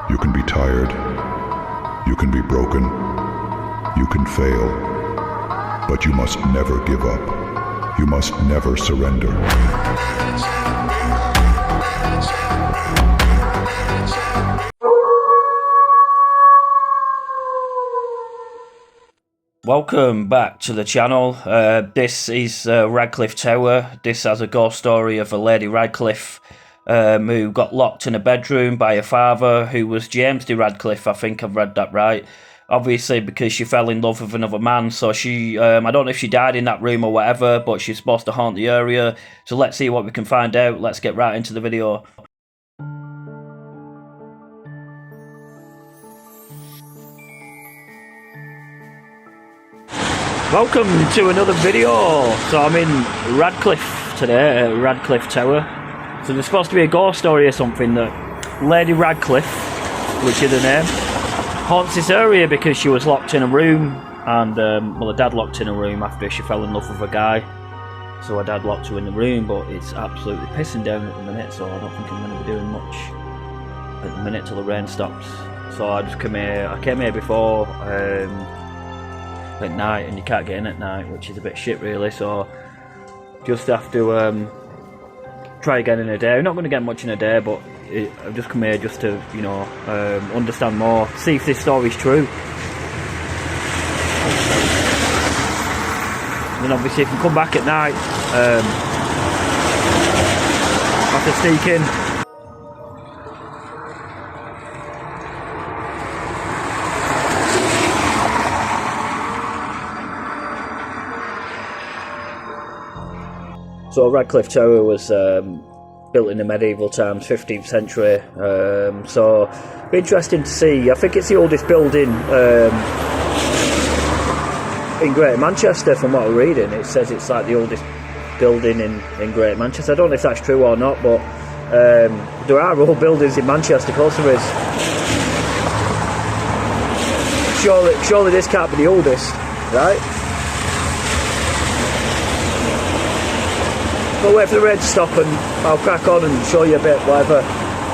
You can be tired. You can be broken. You can fail. But you must never give up. You must never surrender. Welcome back to the channel. This is Radcliffe Tower. This has a ghost story of a Lady Radcliffe who got locked in a bedroom by her father, who was James de Radcliffe. I think I've read that right. Obviously, because she fell in love with another man. So she, I don't know if she died in that room or whatever, but she's supposed to haunt the area. So let's see what we can find out. Let's get right into the video. Welcome to another video. So I'm in Radcliffe today, Radcliffe Tower. So there's supposed to be a ghost story or something that Lady Radcliffe, which is her name, haunts this area because she was locked in a room, and well, her dad locked in a room after she fell in love with a guy. So her dad locked her in the room, but it's absolutely pissing down at the minute, so I don't think I'm going to be doing much at the minute till the rain stops. So I just came here. I came here before at night, and you can't get in at night, which is a bit shit really, so just have to try again in a day. I'm not going to get much in a day, but I've just come here just to, you know, understand more, see if this story's true. And obviously if you come back at night, have to sneak in. So Radcliffe Tower was built in the medieval times, 15th century. So it'd be interesting to see. I think it's the oldest building in Greater Manchester, from what I'm reading. It says it's like the oldest building in Greater Manchester. I don't know if that's true or not, but there are old buildings in Manchester, of course there is. Surely this can't be the oldest, right? But wait for the rain to stop and I'll crack on and show you a bit, whatever.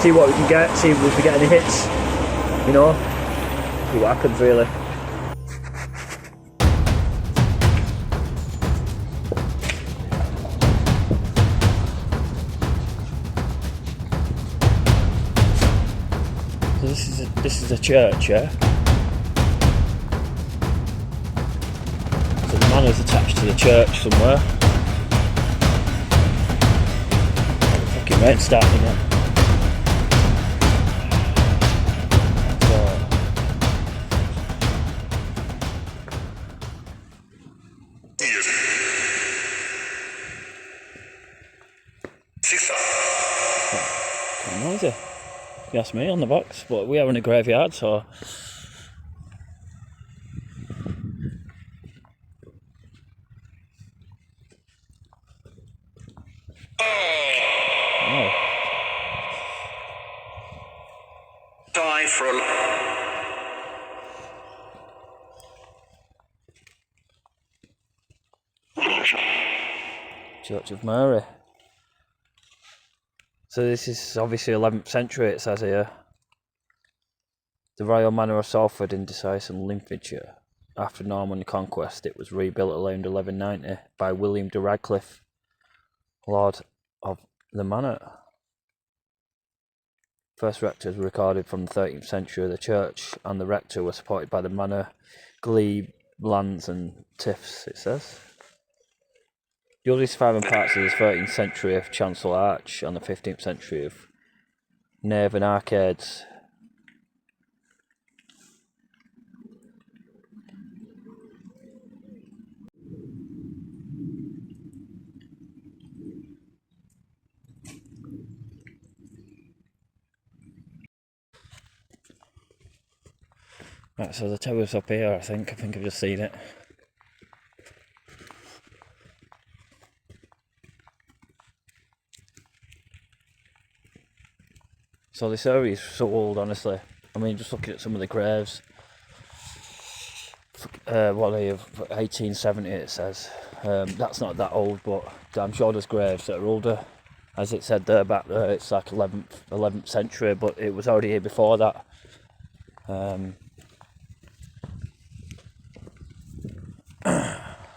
See what we can get, see if we can get any hits, you know. See what happens really. So this is a church, yeah? So the manor's attached to the church somewhere. Rain starting again. Quite noisy. You ask me on the box, but we are in a graveyard, so. Die for a Church of Mary. So this is obviously 11th century, it says here. The Royal Manor of Salford in Decis and Lincolnshire. After Norman conquest, it was rebuilt around 1190 by William de Radcliffe, Lord of the Manor. First rectors were recorded from the 13th century. The church and the rector were supported by the manor, glebe, lands and tiffs, it says. The oldest surviving parts of the 13th century of chancel arch and the 15th century of nave and arcades. Right, so the tower's up here, I think I've just seen it. So this area is so old, honestly. I mean, just looking at some of the graves. What are they, 1870 it says. That's not that old, but I'm sure there's graves that are older. As it said there back there, it's like 11th century, but it was already here before that. I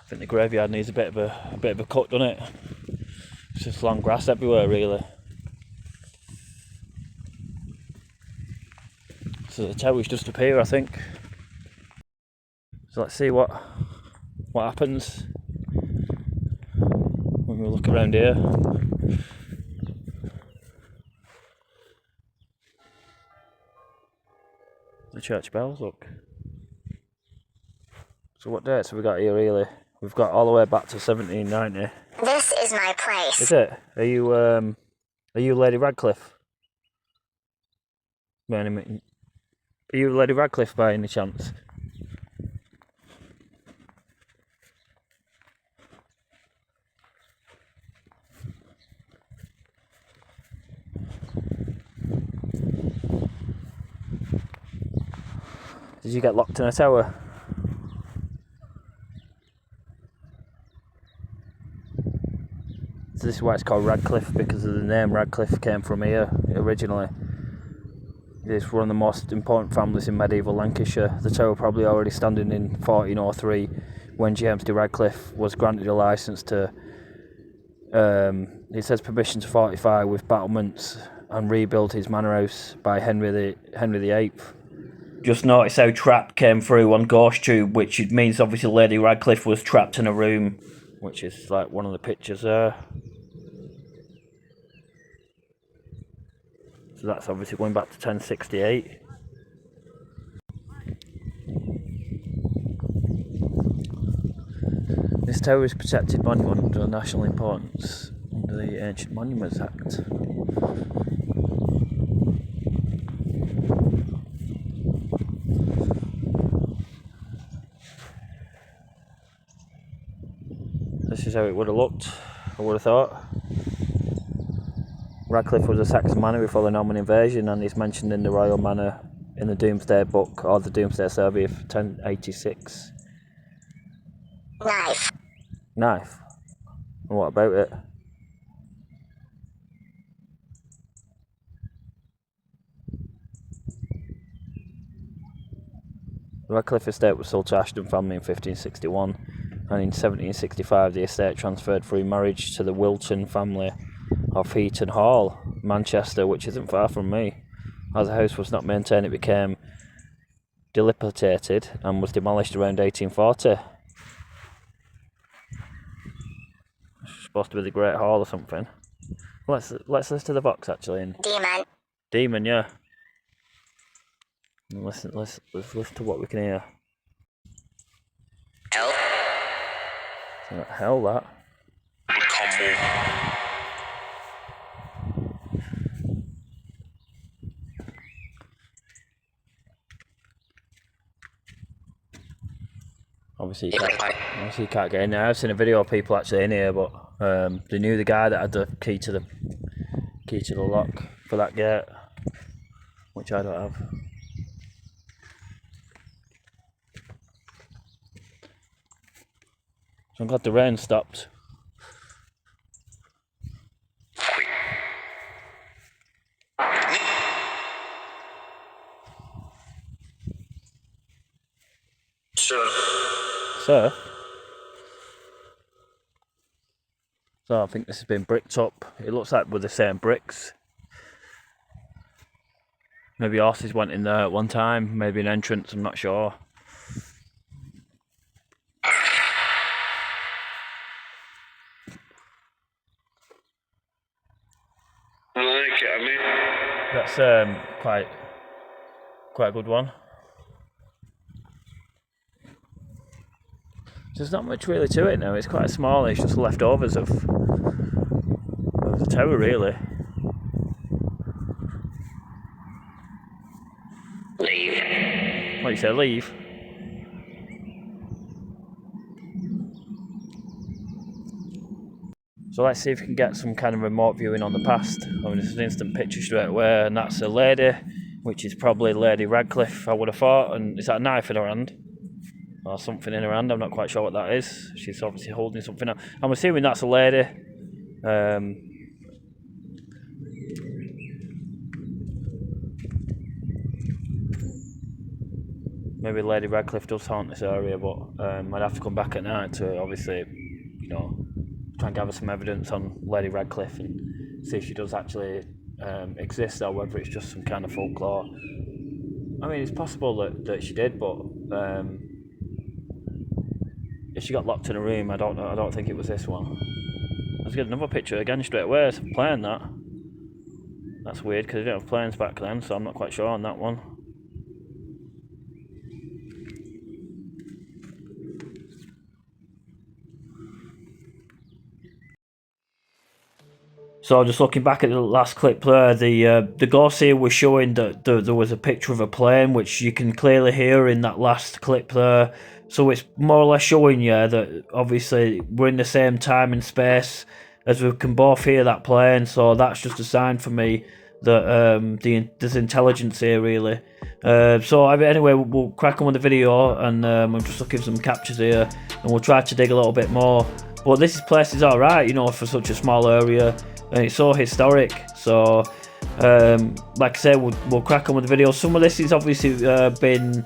think the graveyard needs a bit of a cut, doesn't it? It's just long grass everywhere, really. So the tower's just up here, I think. So let's see what happens when we look around here. The church bells, look. So what dates have we got here, really? We've got all the way back to 1790. This is my place. Is it? Are you Lady Radcliffe? Are you Lady Radcliffe by any chance? Did you get locked in a tower? So this is why it's called Radcliffe, because of the name Radcliffe came from here originally. It's one of the most important families in medieval Lancashire. The tower probably already standing in 1403 when James de Radcliffe was granted a licence to, it says permission to fortify with battlements and rebuild his manor house by Henry VIII. Just notice how trap came through on Ghost Tube, which means obviously Lady Radcliffe was trapped in a room, which is like one of the pictures there. So that's obviously going back to 1068. This tower is protected monument of national importance under the Ancient Monuments Act. This is how it would have looked, I would have thought. Radcliffe was a Saxon manor before the Norman invasion, and is mentioned in the Royal Manor in the Domesday Book or the Domesday Survey of 1086. Knife. Knife? And what about it? The Radcliffe estate was sold to Ashton family in 1561, and in 1765 the estate transferred through marriage to the Wilton family of Heaton Hall, Manchester, which isn't far from me. As the house was not maintained, it became dilapidated and was demolished around 1840. It's supposed to be the Great Hall or something. Let's listen to the Vox actually. Demon, yeah. And let's listen to what we can hear. Hell. Hell that. Obviously you can't get in there. I've seen a video of people actually in here, but they knew the guy that had the key to the lock for that gate, which I don't have. So I'm glad the rain stopped. Sir? So I think this has been bricked up. It looks like with the same bricks. Maybe horses went in there at one time, maybe an entrance, I'm not sure. I like it, I mean. That's quite a good one. There's not much really to it now. It's quite small. It's just leftovers of the tower, really. Leave. What you say, leave? So let's see if we can get some kind of remote viewing on the past. I mean, this is an instant picture straight away, and that's a lady, which is probably Lady Radcliffe, I would have thought. And is that a knife in her hand? Or something in her hand, I'm not quite sure what that is. She's obviously holding something up. I'm assuming that's a lady. maybe Lady Radcliffe does haunt this area, but I'd have to come back at night to obviously, you know, try and gather some evidence on Lady Radcliffe and see if she does actually exist or whether it's just some kind of folklore. I mean, it's possible that she did, but if she got locked in a room, I don't know. I don't think it was this one. Let's get another picture again straight away. It's a plane, that. That's weird because they didn't have planes back then, so I'm not quite sure on that one. So just looking back at the last clip there, the ghost here was showing that there was a picture of a plane, which you can clearly hear in that last clip there. So it's more or less showing you that obviously we're in the same time and space as we can both hear that plane. So that's just a sign for me that there's intelligence here, really. So anyway, we'll crack on with the video, and I'm just looking at some captures here, and we'll try to dig a little bit more. But this place is alright, you know, for such a small area. And it's so historic, so like I said, we'll crack on with the video. Some of this is obviously been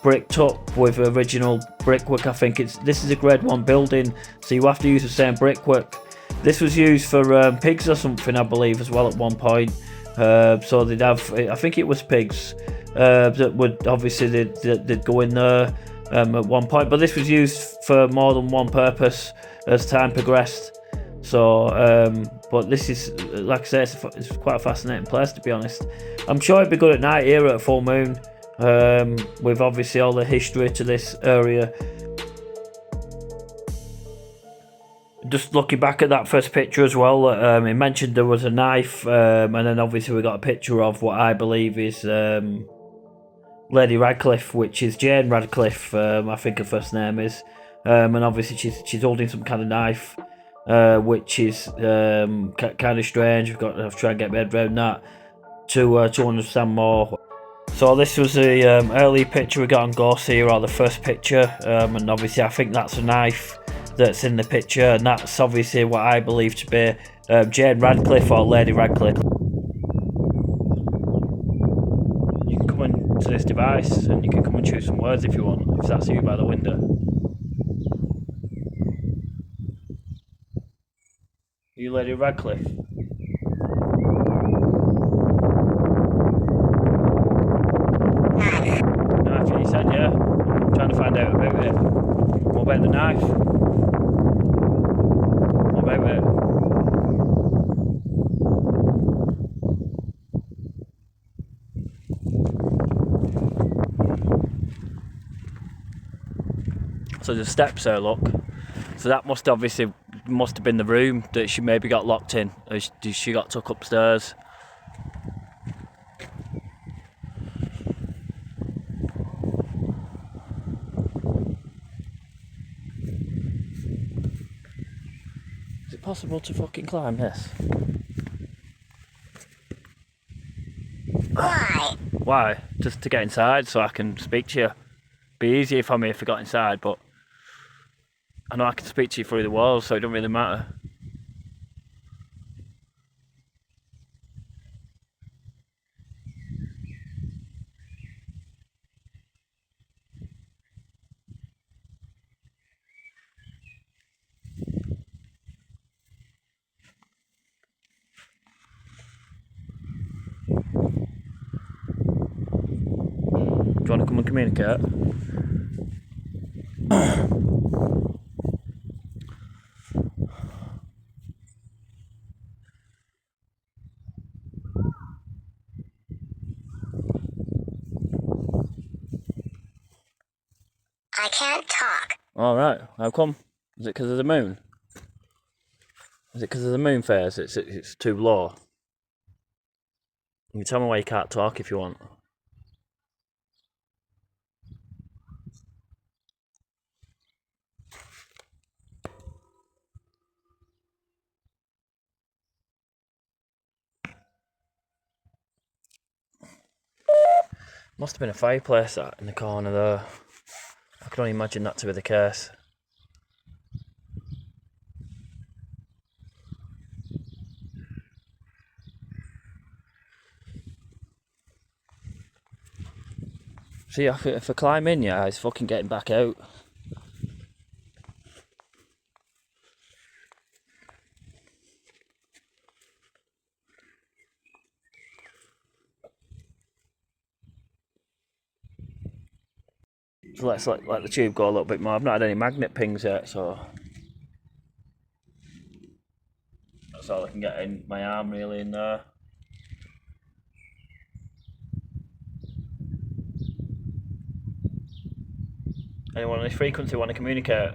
bricked up with original brickwork. I think this is a grade 1 building, so you have to use the same brickwork. This was used for pigs or something, I believe, as well at one point. So they'd have, I think it was pigs that would obviously they'd go in there at one point, but this was used for more than one purpose as time progressed. So, but this is, like I say, it's quite a fascinating place, to be honest. I'm sure it'd be good at night here at full moon, with obviously all the history to this area. Just looking back at that first picture as well, it mentioned there was a knife, and then obviously we got a picture of what I believe is Lady Radcliffe, which is Jane Radcliffe, I think her first name is, and obviously she's holding some kind of knife. Which is kind of strange. I've got to try and get my head around that to understand more. So this was the early picture we got on Ghost here, or the first picture, and obviously I think that's a knife that's in the picture, and that's obviously what I believe to be Jane Radcliffe or Lady Radcliffe. You can come into this device and you can come and choose some words if you want, if that's you by the window. You Lady Radcliffe? Knife, you said, yeah? I'm trying to find out about it. What about the knife? What about it? So there's steps there, look. So that must have been the room that she maybe got locked in as she got took upstairs. Is it possible to fucking climb this? Why? Why? Just to get inside so I can speak to you. Be easier for me if I got inside, but I know I can speak to you through the walls, so it don't really matter. Do you want to come and communicate? I can't talk. Alright, how come? Is it because of the moon? Is it because of the moon phase? It's too low. You can tell me why you can't talk if you want. Must have been a fireplace that in the corner there. I can only imagine that to be the case. See, if I climb in, yeah, it's fucking getting back out. So let's let the tube go a little bit more. I've not had any magnet pings yet, so that's all I can get in my arm really in there. Anyone on this frequency want to communicate?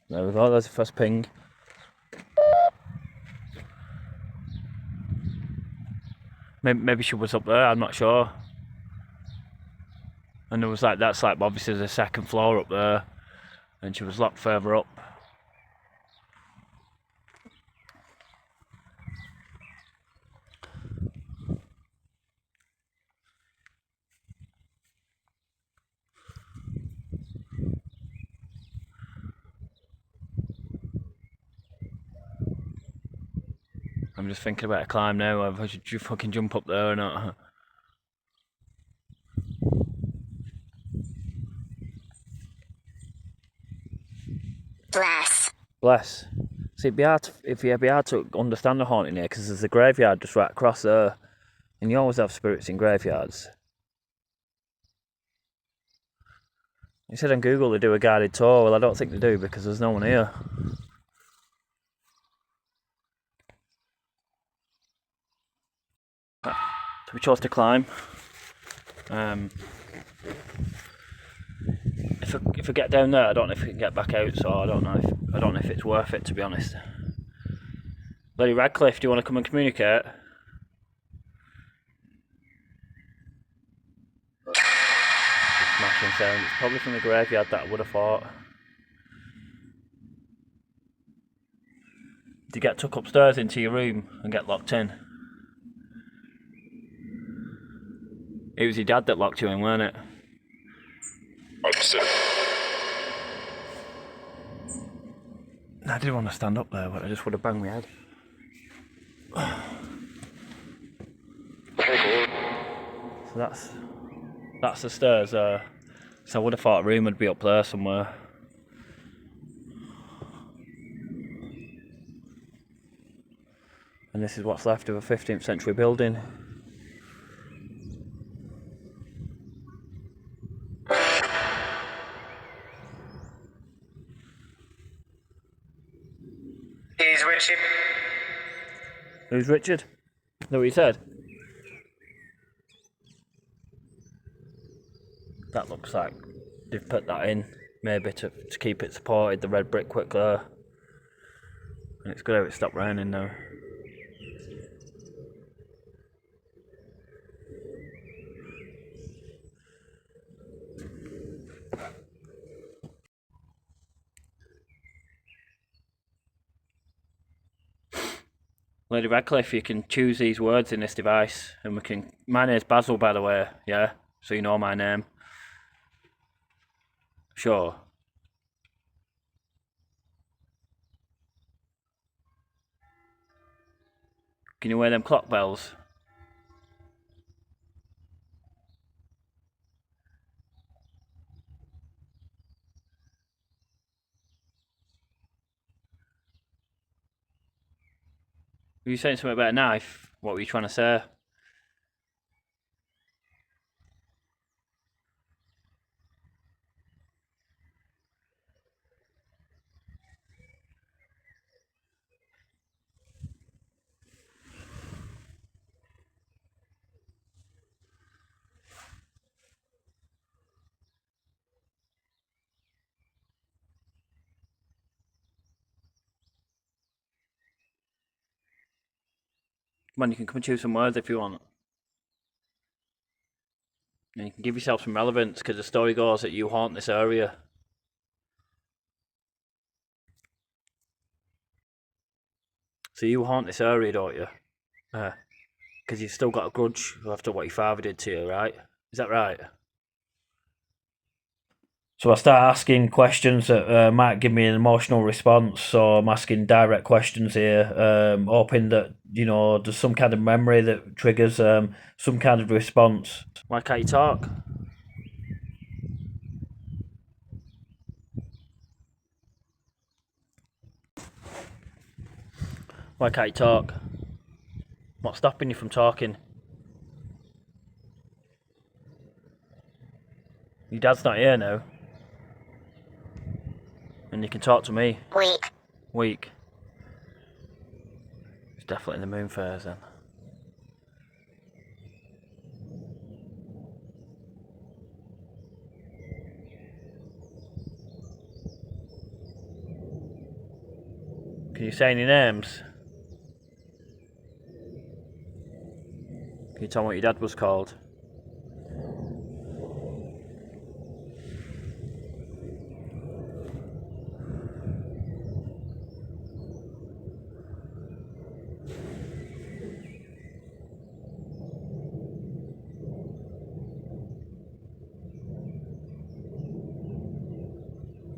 There we go, there's the first ping. Maybe she was up there, I'm not sure. And there was like, that's like obviously the second floor up there, and she was locked further up. I'm just thinking about a climb now, whether I should fucking jump up there or not. Bless. See, it'd be hard to understand the haunting here, because there's a graveyard just right across there, and you always have spirits in graveyards. You said on Google they do a guided tour. Well, I don't think they do, because there's no one here. So we chose to climb. If I get down there, I don't know if we can get back out. So I don't know if it's worth it, to be honest. Lady Radcliffe, do you want to come and communicate? Smashing sound. It's probably from the graveyard, that I would have thought. Do you get took upstairs into your room and get locked in? It was your dad that locked you in, weren't it? I didn't want to stand up there, but I just would have banged my head. So that's the stairs there. So I would have thought a room would be up there somewhere. And this is what's left of a 15th century building. He's Richard. Who's Richard? Is that what you said? That looks like they've put that in, maybe to keep it supported, the red brickwork there. And it's good how it stopped raining now. Lady Radcliffe, you can choose these words in this device, and we can. My name's Bazzil, by the way, yeah? So you know my name. Sure. Can you wear them clock bells? Were you saying something about a knife? What were you trying to say? Come on, you can come and choose some words if you want. And you can give yourself some relevance, because the story goes that you haunt this area. So you haunt this area, don't you? Because you've still got a grudge after what your father did to you, right? Is that right? So I start asking questions that might give me an emotional response. So I'm asking direct questions here, hoping that, you know, there's some kind of memory that triggers some kind of response. Why can't you talk? Why can't you talk? What's stopping you from talking? Your dad's not here now. And you can talk to me. Weak. Weak. It's definitely the moon phase then. Can you say any names? Can you tell me what your dad was called?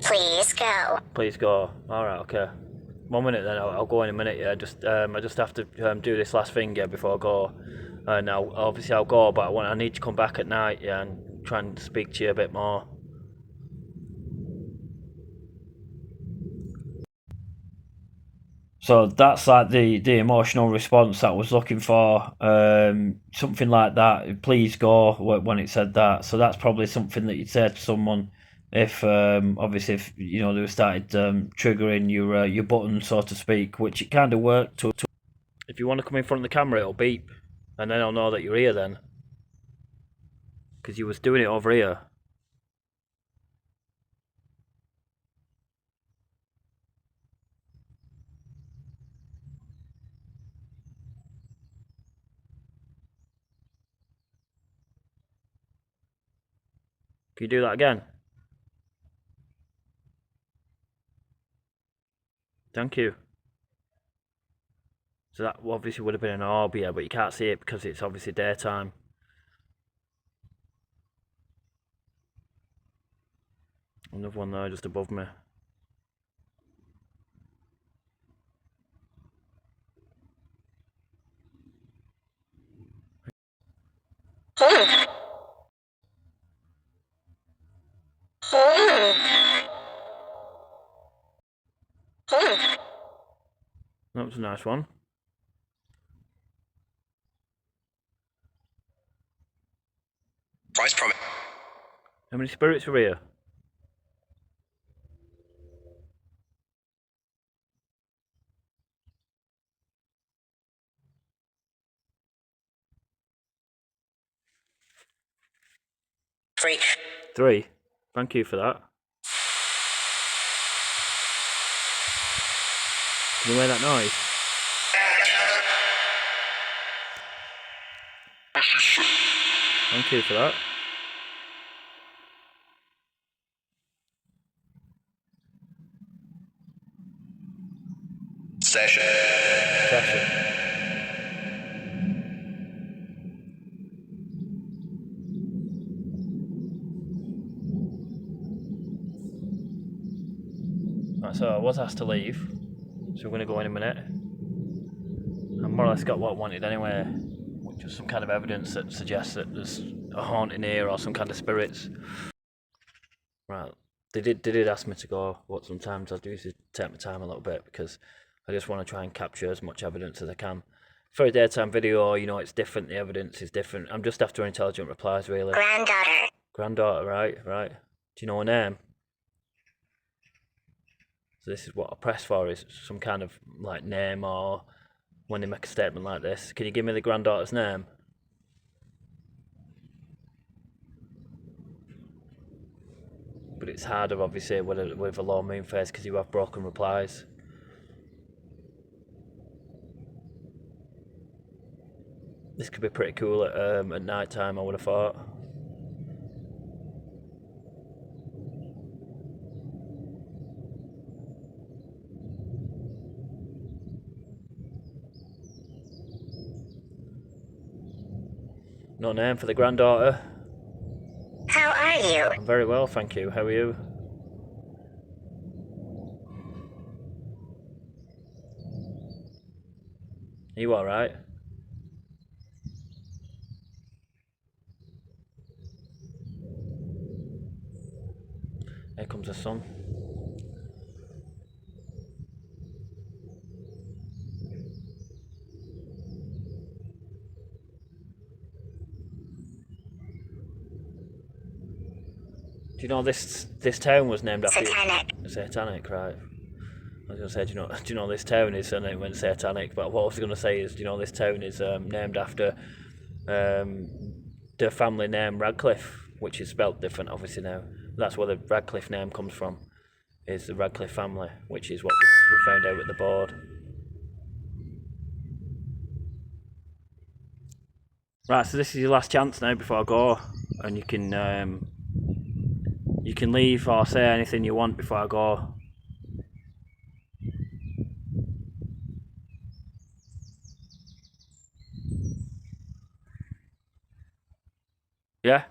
Please go. Please go. Alright, okay. 1 minute then, I'll go in a minute, yeah. I just have to do this last thing, yeah, before I go. Now, obviously I'll go, but I need to come back at night, yeah, and try and speak to you a bit more. So that's like the emotional response that I was looking for. Something like that. Please go when it said that. So that's probably something that you'd say to someone if obviously if you know they started triggering your button, so to speak, which it kind of worked to. If you want to come in front of the camera, it'll beep, and then I'll know that you're here then, because you was doing it over here. Can you do that again? Thank you. So that obviously would have been an orb here, but you can't see it because it's obviously daytime. Another one there just above me. That was a nice one. Price promise. How many spirits were here? Free. 3. Thank you for that. Can you hear that noise? Thank you for that. Session. Right, so I was asked to leave, so we're going to go in a minute. I more or less got what I wanted anyway, which was some kind of evidence that suggests that there's a haunting here or some kind of spirits. Right, they did ask me to go, but sometimes I do usually take my time a little bit because I just want to try and capture as much evidence as I can. For a daytime video, you know, it's different, the evidence is different. I'm just after intelligent replies, really. Granddaughter. Granddaughter, right. Do you know her name? So this is what I press for, is some kind of like name, or when they make a statement like this. Can you give me the granddaughter's name? But it's harder obviously with a low moon phase because you have broken replies. This could be pretty cool at night time, I would have thought. No name for the granddaughter. How are you? I'm very well, thank you. How are you? Are you alright? Here comes the sun. Do you know this town was named after Satanic. Satanic, right? I was gonna say, do you know this town is went Satanic, but what I was gonna say is, do you know this town is named after the family name Radcliffe, which is spelt different, obviously now. That's where the Radcliffe name comes from. Is the Radcliffe family, which is what we found out at the board. Right, so this is your last chance now before I go, and you can leave or say anything you want before I go. Yeah?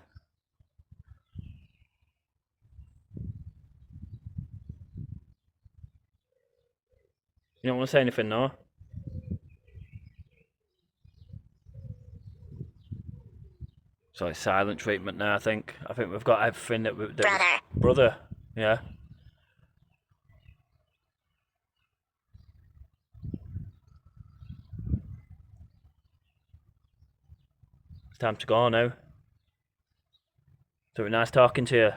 You don't want to say anything, no? So it's silent treatment now, I think. I think we've got everything that we... Brother. Brother, yeah. It's time to go now. So it was nice talking to you.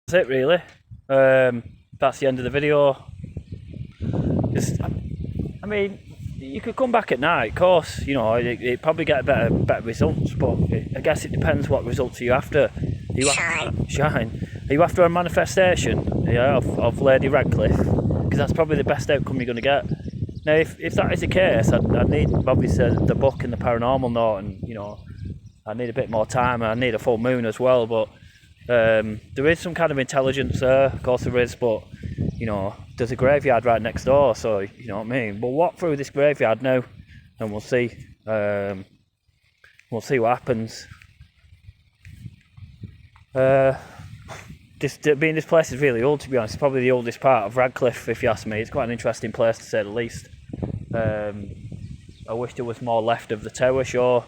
That's it, really. That's the end of the video. Just, I mean, you could come back at night, of course. You know, it probably get better results, but I guess it depends what results are you after. Shine. Are you after a manifestation? Yeah, of Lady Radcliffe, because that's probably the best outcome you're going to get. Now, if that is the case, I'd need obviously the book and the paranormal note, and you know, I need a bit more time, and I need a full moon as well. But there is some kind of intelligence there, of course there is, but you know, there's a graveyard right next door, so you know what I mean. We'll walk through this graveyard now, and we'll see. We'll see what happens. This place is really old, to be honest. It's probably the oldest part of Radcliffe, if you ask me. It's quite an interesting place, to say the least. I wish there was more left of the tower, sure,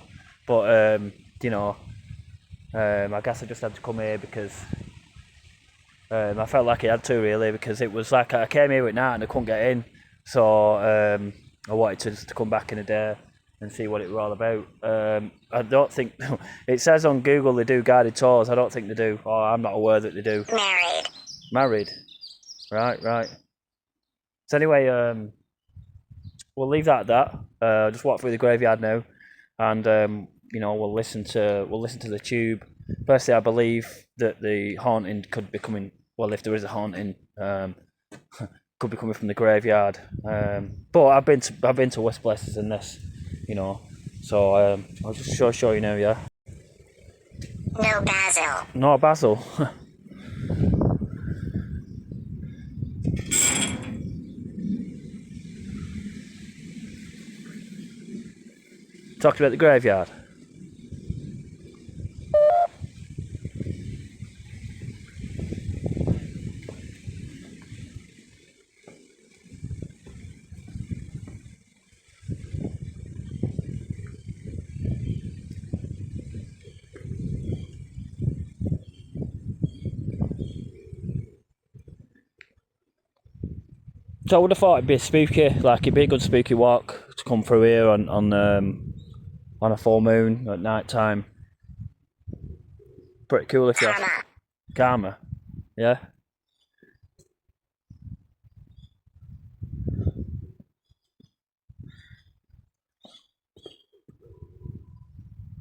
but you know, I guess I just had to come here because I felt like I had to, really, because it was like I came here at night and I couldn't get in, so I wanted to just come back in a day and see what it were all about. I don't think it says on Google they do guided tours. I don't think they do, or I'm not aware that they do. Married. Right. So anyway, we'll leave that at that. Just walk through the graveyard now, and you know, we'll listen to the tube. Firstly, I believe that the haunting could be coming. Well, if there is a haunting, could be coming from the graveyard. But I've been to worse places than this, you know. So I'll just show you now, yeah. No Bazzil. No Bazzil. Talked about the graveyard. So I would have thought it'd be spooky, like it'd be a good spooky walk to come through here on a full moon at night time. Pretty cool if you ask. Karma, yeah.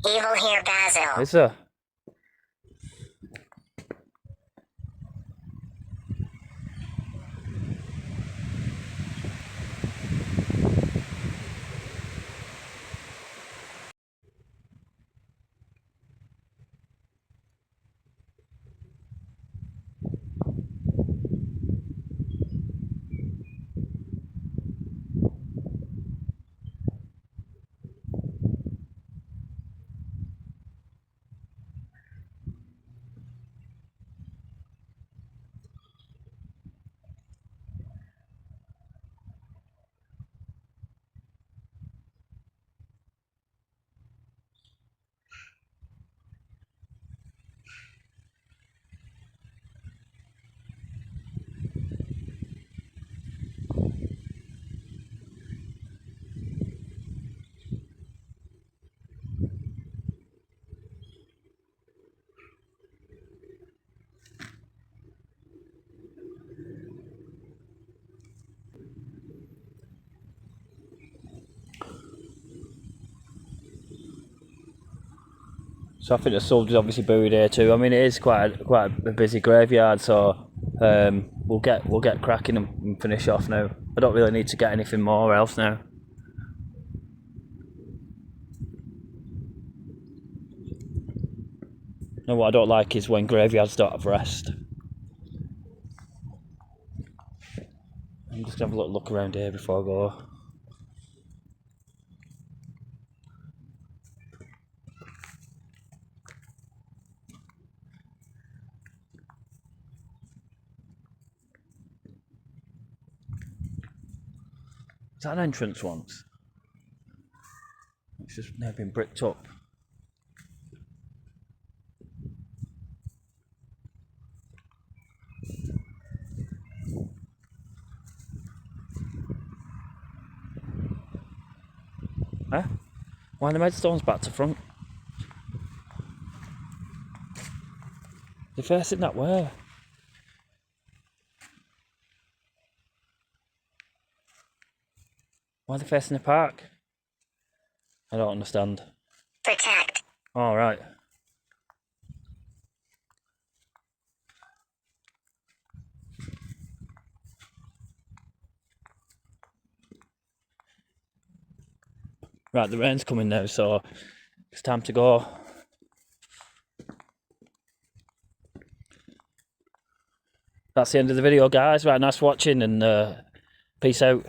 Evil here, Bazzil. Is there? So I think the sub's obviously buried here too. I mean, it is quite a busy graveyard, so we'll get cracking and finish off now. I don't really need to get anything more else now. No, what I don't like is when graveyards don't have rest. I'm just gonna have a little look around here before I go. Is that an entrance once? It's just now been bricked up. Huh? Why are the headstones back to front? They're facing that way. Why are they facing the park? I don't understand. Protect. All right. Right, the rain's coming now, so it's time to go. That's the end of the video, guys. Right, nice watching, and peace out.